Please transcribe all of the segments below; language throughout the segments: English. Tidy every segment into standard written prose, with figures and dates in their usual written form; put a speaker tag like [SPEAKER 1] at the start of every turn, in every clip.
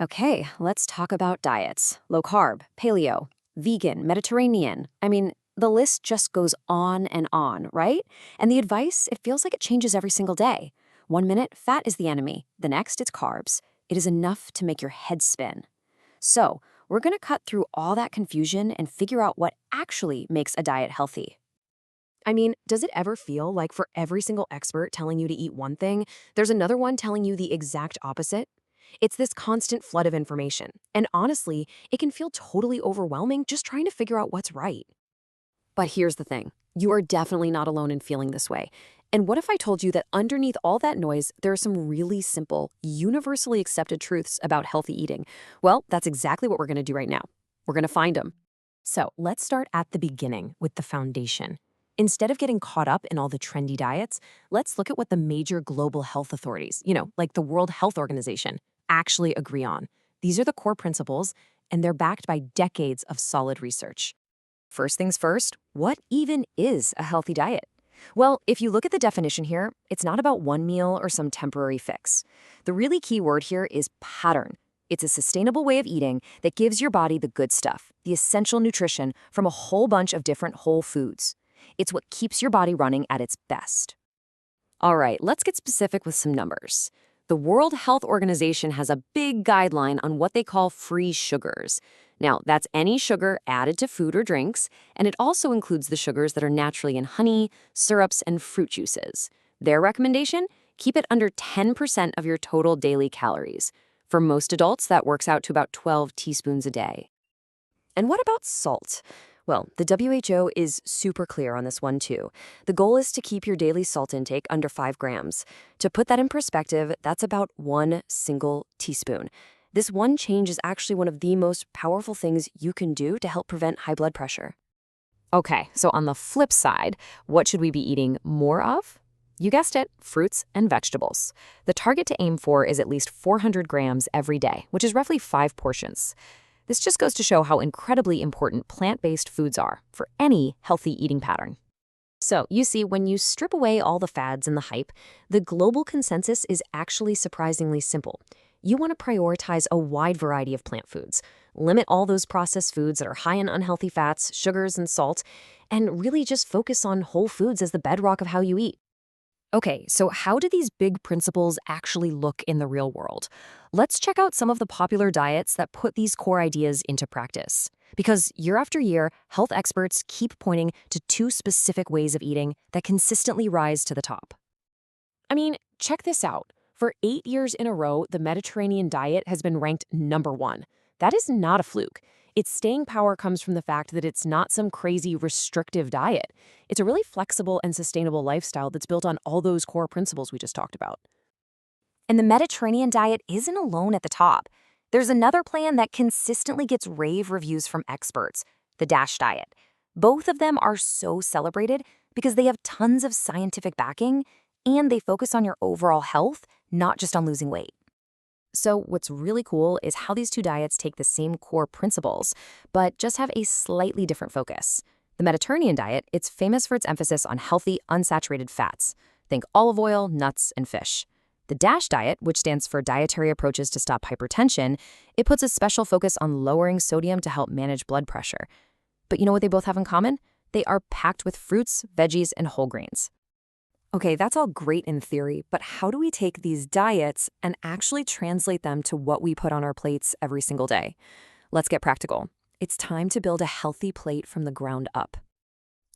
[SPEAKER 1] Okay, let's talk about diets. Low carb, paleo, vegan, Mediterranean. The list just goes on and on, right? And the advice, it feels like it changes every single day. One minute, fat is the enemy. The next, it's carbs. It is enough to make your head spin. So, we're going to cut through all that confusion and figure out what actually makes a diet healthy.
[SPEAKER 2] Does it ever feel like for every single expert telling you to eat one thing, there's another one telling you the exact opposite? It's this constant flood of information. And honestly, it can feel totally overwhelming just trying to figure out what's right.
[SPEAKER 1] But here's the thing, you are definitely not alone in feeling this way. And what if I told you that underneath all that noise, there are some really simple, universally accepted truths about healthy eating? Well, that's exactly what we're going to do right now. We're going to find them.
[SPEAKER 2] So let's start at the beginning with the foundation. Instead of getting caught up in all the trendy diets, let's look at what the major global health authorities, like the World Health Organization, actually agree on. These are the core principles, and they're backed by decades of solid research.
[SPEAKER 1] First things first, what even is a healthy diet? Well, if you look at the definition here, it's not about one meal or some temporary fix. The really key word here is pattern. It's a sustainable way of eating that gives your body the good stuff, the essential nutrition from a whole bunch of different whole foods. It's what keeps your body running at its best. All right, let's get specific with some numbers. The World Health Organization has a big guideline on what they call free sugars. Now, that's any sugar added to food or drinks, and it also includes the sugars that are naturally in honey, syrups, and fruit juices. Their recommendation? Keep it under 10% of your total daily calories. For most adults, that works out to about 12 teaspoons a day. And what about salt? Well, the WHO is super clear on this one too. The goal is to keep your daily salt intake under 5 grams. To put that in perspective, that's about 1 single teaspoon. This one change is actually one of the most powerful things you can do to help prevent high blood pressure. Okay, so on the flip side, what should we be eating more of? You guessed it, fruits and vegetables. The target to aim for is at least 400 grams every day, which is roughly 5 portions. This just goes to show how incredibly important plant-based foods are for any healthy eating pattern. So, you see, when you strip away all the fads and the hype, the global consensus is actually surprisingly simple. You want to prioritize a wide variety of plant foods, limit all those processed foods that are high in unhealthy fats, sugars, and salt, and really just focus on whole foods as the bedrock of how you eat. Okay, so how do these big principles actually look in the real world? Let's check out some of the popular diets that put these core ideas into practice. Because year after year, health experts keep pointing to 2 specific ways of eating that consistently rise to the top.
[SPEAKER 2] Check this out. For 8 years in a row, the Mediterranean diet has been ranked #1. That is not a fluke. Its staying power comes from the fact that it's not some crazy restrictive diet. It's a really flexible and sustainable lifestyle that's built on all those core principles we just talked about.
[SPEAKER 1] And the Mediterranean diet isn't alone at the top. There's another plan that consistently gets rave reviews from experts, the DASH diet. Both of them are so celebrated because they have tons of scientific backing and they focus on your overall health, not just on losing weight. So what's really cool is how these 2 diets take the same core principles, but just have a slightly different focus. The Mediterranean diet, it's famous for its emphasis on healthy, unsaturated fats. Think olive oil, nuts, and fish. The DASH diet, which stands for Dietary Approaches to Stop Hypertension, it puts a special focus on lowering sodium to help manage blood pressure. But you know what they both have in common? They are packed with fruits, veggies, and whole grains. Okay, that's all great in theory, but how do we take these diets and actually translate them to what we put on our plates every single day? Let's get practical. It's time to build a healthy plate from the ground up.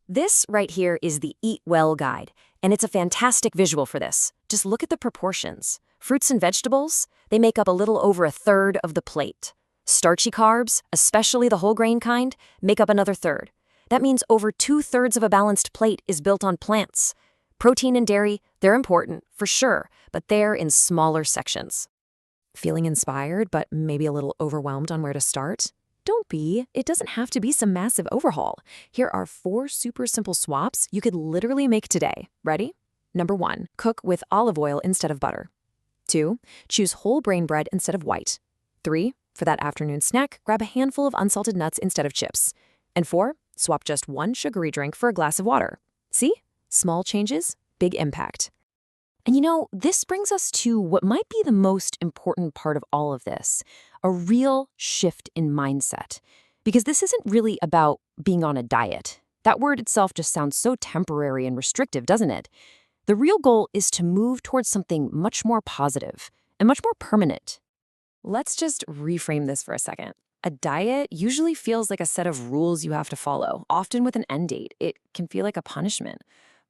[SPEAKER 1] This right here is the Eat Well guide, and it's a fantastic visual for this. Just look at the proportions. Fruits and vegetables, they make up a little over a third of the plate. Starchy carbs, especially the whole grain kind, make up another third. That means over 2/3 of a balanced plate is built on plants. Protein and dairy, they're important, for sure, but they're in smaller sections. Feeling inspired, but maybe a little overwhelmed on where to start? Don't be. It doesn't have to be some massive overhaul. Here are 4 super simple swaps you could literally make today. Ready? Number 1, cook with olive oil instead of butter. 2, choose whole grain bread instead of white. 3, for that afternoon snack, grab a handful of unsalted nuts instead of chips. And 4, swap just 1 sugary drink for a glass of water. See? Small changes, big impact.
[SPEAKER 2] And this brings us to what might be the most important part of all of this, a real shift in mindset. Because this isn't really about being on a diet. That word itself just sounds so temporary and restrictive, doesn't it? The real goal is to move towards something much more positive and much more permanent. Let's just reframe this for a second. A diet usually feels like a set of rules you have to follow, often with an end date. It can feel like a punishment.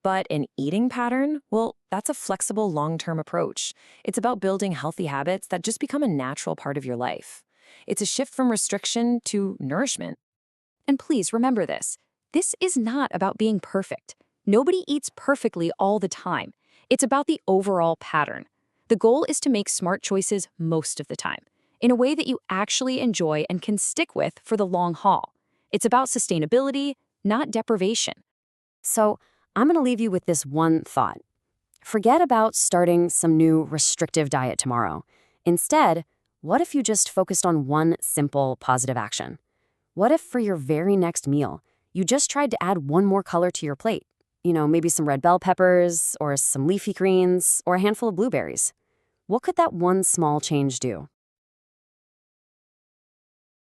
[SPEAKER 2] But an eating pattern, well, that's a flexible long-term approach. It's about building healthy habits that just become a natural part of your life. It's a shift from restriction to nourishment.
[SPEAKER 1] And please remember this. This is not about being perfect. Nobody eats perfectly all the time. It's about the overall pattern. The goal is to make smart choices most of the time, in a way that you actually enjoy and can stick with for the long haul. It's about sustainability, not deprivation.
[SPEAKER 2] So, I'm going to leave you with this one thought. Forget about starting some new restrictive diet tomorrow. Instead, what if you just focused on one simple positive action? What if for your very next meal, you just tried to add one more color to your plate? Maybe some red bell peppers, or some leafy greens, or a handful of blueberries. What could that one small change do?